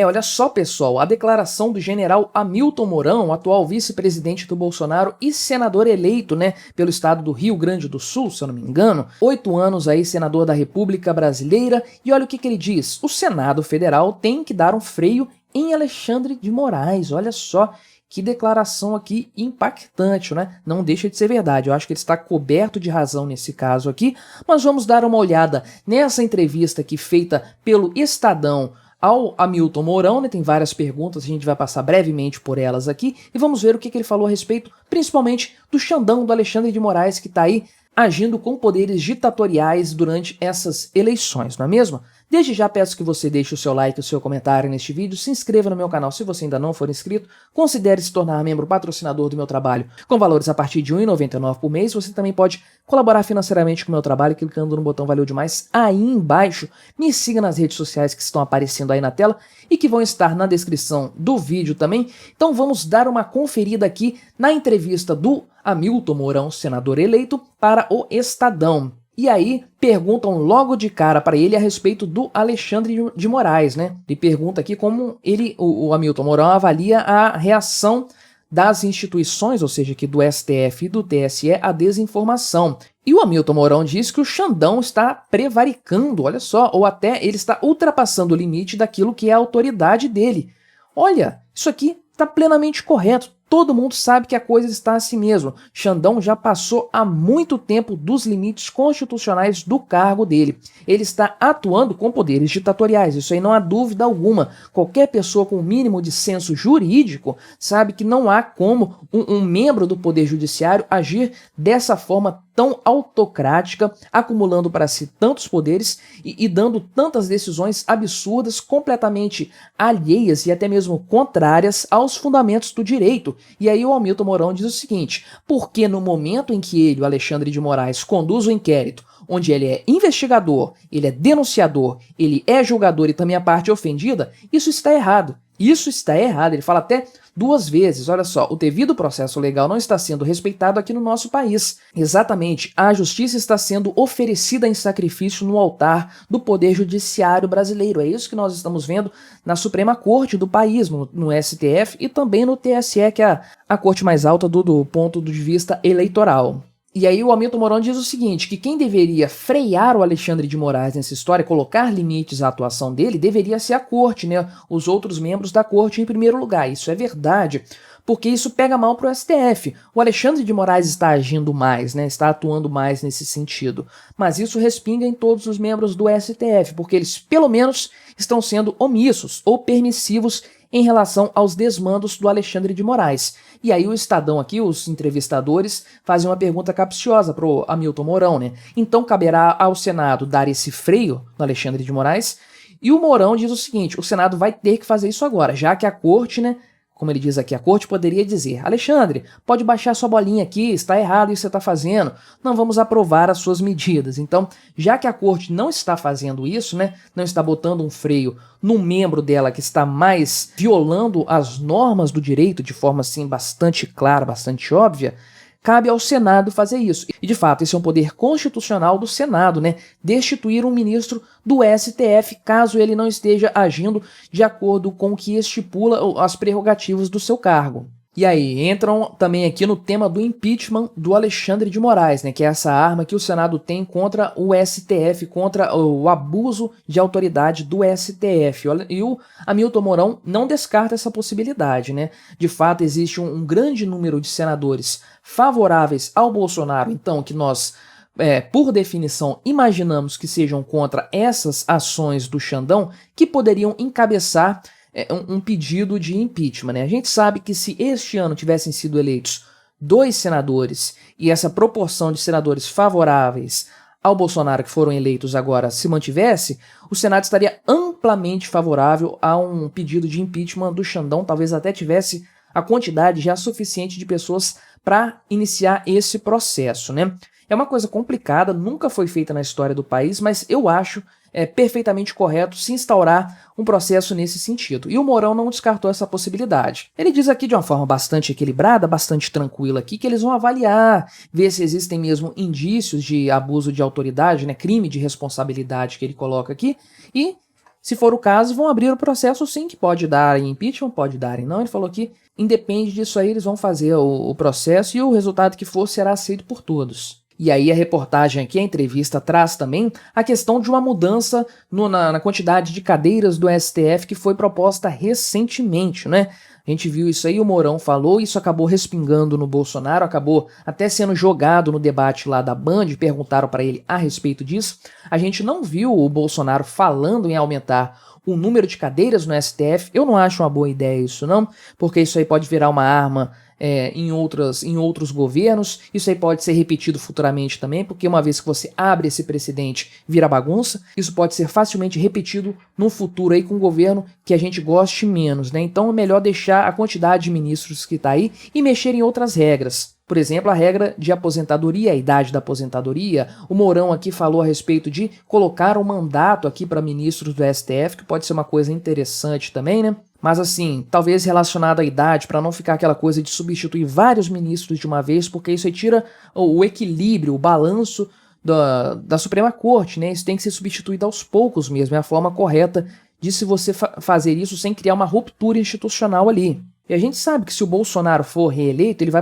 Olha só, pessoal, a declaração do general Hamilton Mourão, atual vice-presidente do Bolsonaro e senador eleito, pelo estado do Rio Grande do Sul, se eu não me engano, 8 anos aí, senador da República Brasileira, e olha o que ele diz: o Senado Federal tem que dar um freio em Alexandre de Moraes. Olha só que declaração aqui impactante, né? Não deixa de ser verdade, eu acho que ele está coberto de razão nesse caso aqui, mas vamos dar uma olhada nessa entrevista aqui feita pelo Estadão ao Hamilton Mourão, né? Tem várias perguntas, a gente vai passar brevemente por elas aqui e vamos ver o que ele falou a respeito, principalmente do Xandão do Alexandre de Moraes, que está aí agindo com poderes ditatoriais durante essas eleições, não é mesmo? Desde já peço que você deixe o seu like e o seu comentário neste vídeo, se inscreva no meu canal se você ainda não for inscrito, considere se tornar membro patrocinador do meu trabalho com valores a partir de R$ 1,99 por mês. Você também pode colaborar financeiramente com o meu trabalho clicando no botão Valeu Demais aí embaixo. Me siga nas redes sociais que estão aparecendo aí na tela e que vão estar na descrição do vídeo também. Então vamos dar uma conferida aqui na entrevista do Hamilton Mourão, senador eleito, para o Estadão. E aí perguntam logo de cara para ele a respeito do Alexandre de Moraes, né? Ele pergunta aqui como o Hamilton Mourão avalia a reação das instituições, ou seja, aqui do STF e do TSE, à desinformação. E o Hamilton Mourão diz que o Xandão está prevaricando, olha só, ou até ele está ultrapassando o limite daquilo que é a autoridade dele. Olha, isso aqui está plenamente correto. Todo mundo sabe que a coisa está assim mesmo. Xandão já passou há muito tempo dos limites constitucionais do cargo dele. Ele está atuando com poderes ditatoriais, isso aí não há dúvida alguma. Qualquer pessoa com o mínimo de senso jurídico sabe que não há como um membro do Poder Judiciário agir dessa forma tão autocrática, acumulando para si tantos poderes e dando tantas decisões absurdas, completamente alheias e até mesmo contrárias aos fundamentos do direito. E aí o Hamilton Mourão diz o seguinte: porque no momento em que ele, o Alexandre de Moraes, conduz o inquérito, onde ele é investigador, ele é denunciador, ele é julgador e também a parte ofendida, isso está errado. Isso está errado. Ele fala até 2 vezes, olha só, o devido processo legal não está sendo respeitado aqui no nosso país. Exatamente, a justiça está sendo oferecida em sacrifício no altar do Poder Judiciário brasileiro. É isso que nós estamos vendo na Suprema Corte do país, no STF e também no TSE, que é a corte mais alta do ponto de vista eleitoral. E aí o Hamilton Mourão diz o seguinte, que quem deveria frear o Alexandre de Moraes nessa história, colocar limites à atuação dele, deveria ser a corte, né? Os outros membros da corte em primeiro lugar. Isso é verdade, porque isso pega mal para o STF. O Alexandre de Moraes está agindo mais, né? Está atuando mais nesse sentido. Mas isso respinga em todos os membros do STF, porque eles, pelo menos, estão sendo omissos ou permissivos em relação aos desmandos do Alexandre de Moraes. E aí o Estadão aqui, os entrevistadores, fazem uma pergunta capciosa para o Hamilton Mourão, né? Então caberá ao Senado dar esse freio no Alexandre de Moraes? E o Mourão diz o seguinte: o Senado vai ter que fazer isso agora, já que a corte, né? Como ele diz aqui, a corte poderia dizer: Alexandre, pode baixar sua bolinha aqui, está errado isso que você está fazendo, não vamos aprovar as suas medidas. Então, já que a corte não está fazendo isso, né, não está botando um freio num membro dela que está mais violando as normas do direito de forma assim bastante clara, bastante óbvia, cabe ao Senado fazer isso. E, de fato, esse é um poder constitucional do Senado, né? Destituir um ministro do STF caso ele não esteja agindo de acordo com o que estipula as prerrogativas do seu cargo. E aí, entram também aqui no tema do impeachment do Alexandre de Moraes, né, que é essa arma que o Senado tem contra o STF, contra o abuso de autoridade do STF. E o Hamilton Mourão não descarta essa possibilidade, né? De fato, existe um grande número de senadores favoráveis ao Bolsonaro, então, que nós, por definição, imaginamos que sejam contra essas ações do Xandão, que poderiam encabeçar um pedido de impeachment, né? A gente sabe que se este ano tivessem sido eleitos 2 senadores e essa proporção de senadores favoráveis ao Bolsonaro que foram eleitos agora se mantivesse, o Senado estaria amplamente favorável a um pedido de impeachment do Xandão, talvez até tivesse a quantidade já suficiente de pessoas para iniciar esse processo, né? É uma coisa complicada, nunca foi feita na história do país, mas eu acho perfeitamente correto se instaurar um processo nesse sentido. E o Mourão não descartou essa possibilidade. Ele diz aqui de uma forma bastante equilibrada, bastante tranquila aqui, que eles vão avaliar, ver se existem mesmo indícios de abuso de autoridade, né, crime de responsabilidade que ele coloca aqui, e Se for o caso, vão abrir o processo sim, que pode dar em impeachment, pode dar em não. Ele falou que independe disso aí, eles vão fazer o processo e o resultado que for será aceito por todos. E aí a reportagem aqui, a entrevista, traz também a questão de uma mudança na quantidade de cadeiras do STF que foi proposta recentemente, né? A gente viu isso aí, o Mourão falou, isso acabou respingando no Bolsonaro, acabou até sendo jogado no debate lá da Band, perguntaram para ele a respeito disso. A gente não viu o Bolsonaro falando em aumentar o número de cadeiras no STF. Eu não acho uma boa ideia isso não, porque isso aí pode virar uma arma em outros governos, isso aí pode ser repetido futuramente também, porque uma vez que você abre esse precedente, vira bagunça, isso pode ser facilmente repetido no futuro aí com um governo que a gente goste menos, né? Então é melhor deixar a quantidade de ministros que está aí e mexer em outras regras. Por exemplo, a regra de aposentadoria, a idade da aposentadoria. O Mourão aqui falou a respeito de colocar um mandato aqui para ministros do STF, que pode ser uma coisa interessante também, né? Mas assim, talvez relacionado à idade, para não ficar aquela coisa de substituir vários ministros de uma vez, porque isso aí tira o equilíbrio, o balanço da Suprema Corte, né? Isso tem que ser substituído aos poucos mesmo, é a forma correta de se você fazer isso sem criar uma ruptura institucional ali. E a gente sabe que se o Bolsonaro for reeleito, ele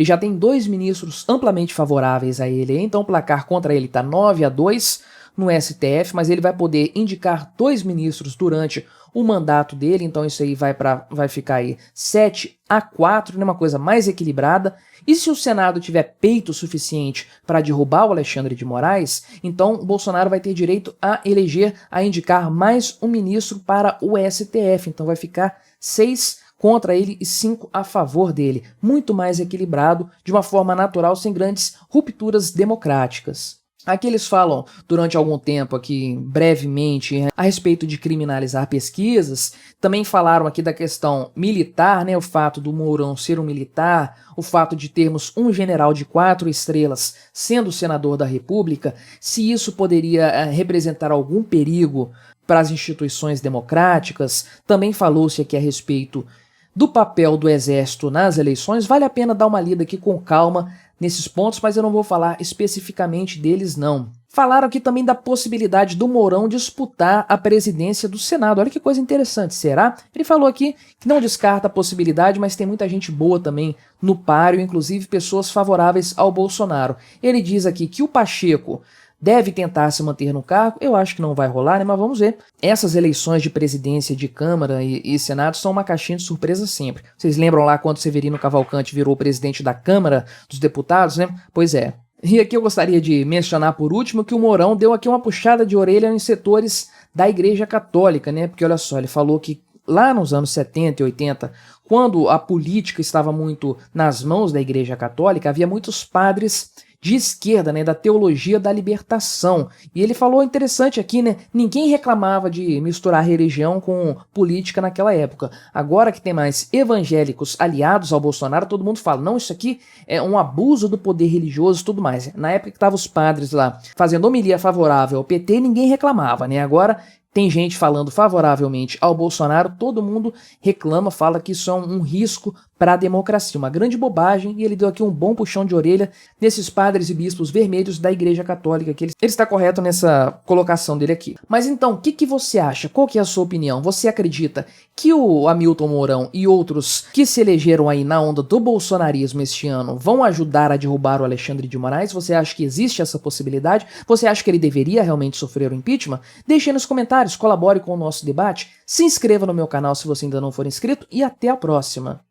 já tem 2 ministros amplamente favoráveis a ele, então o placar contra ele está 9-2 no STF, mas ele vai poder indicar 2 ministros durante o mandato dele, então isso aí vai ficar aí 7-4, né, uma coisa mais equilibrada. E se o Senado tiver peito suficiente para derrubar o Alexandre de Moraes, então o Bolsonaro vai ter direito a indicar mais um ministro para o STF, então vai ficar 6 contra ele e 5 a favor dele, muito mais equilibrado, de uma forma natural, sem grandes rupturas democráticas. Aqui eles falam, durante algum tempo aqui, brevemente, a respeito de criminalizar pesquisas. Também falaram aqui da questão militar, né, o fato do Mourão ser um militar, o fato de termos um general de 4 estrelas sendo senador da República, se isso poderia representar algum perigo para as instituições democráticas. Também falou-se aqui a respeito do papel do Exército nas eleições. Vale a pena dar uma lida aqui com calma nesses pontos, mas eu não vou falar especificamente deles não. Falaram aqui também da possibilidade do Mourão disputar a presidência do Senado. Olha que coisa interessante, será? Ele falou aqui que não descarta a possibilidade, mas tem muita gente boa também no páreo, inclusive pessoas favoráveis ao Bolsonaro. Ele diz aqui que o Pacheco deve tentar se manter no cargo. Eu acho que não vai rolar, né? Mas vamos ver. Essas eleições de presidência de Câmara e Senado são uma caixinha de surpresa sempre. Vocês lembram lá quando Severino Cavalcante virou presidente da Câmara dos Deputados, né? Pois é. E aqui eu gostaria de mencionar por último que o Mourão deu aqui uma puxada de orelha em setores da Igreja Católica, né? Porque olha só, ele falou que lá nos anos 70 e 80, quando a política estava muito nas mãos da Igreja Católica, havia muitos padres de esquerda, né, da teologia da libertação. E ele falou interessante aqui, né, ninguém reclamava de misturar religião com política naquela época. Agora que tem mais evangélicos aliados ao Bolsonaro, todo mundo fala, não, isso aqui é um abuso do poder religioso e tudo mais. Na época que estavam os padres lá fazendo homilia favorável ao PT, ninguém reclamava, né? Agora tem gente falando favoravelmente ao Bolsonaro, todo mundo reclama, fala que isso é um risco para a democracia, uma grande bobagem, e ele deu aqui um bom puxão de orelha nesses padres e bispos vermelhos da Igreja Católica, que ele está correto nessa colocação dele aqui. Mas então, o que você acha? Qual que é a sua opinião? Você acredita que o Hamilton Mourão e outros que se elegeram aí na onda do bolsonarismo este ano vão ajudar a derrubar o Alexandre de Moraes? Você acha que existe essa possibilidade? Você acha que ele deveria realmente sofrer o impeachment? Deixe aí nos comentários, colabore com o nosso debate, se inscreva no meu canal se você ainda não for inscrito e até a próxima.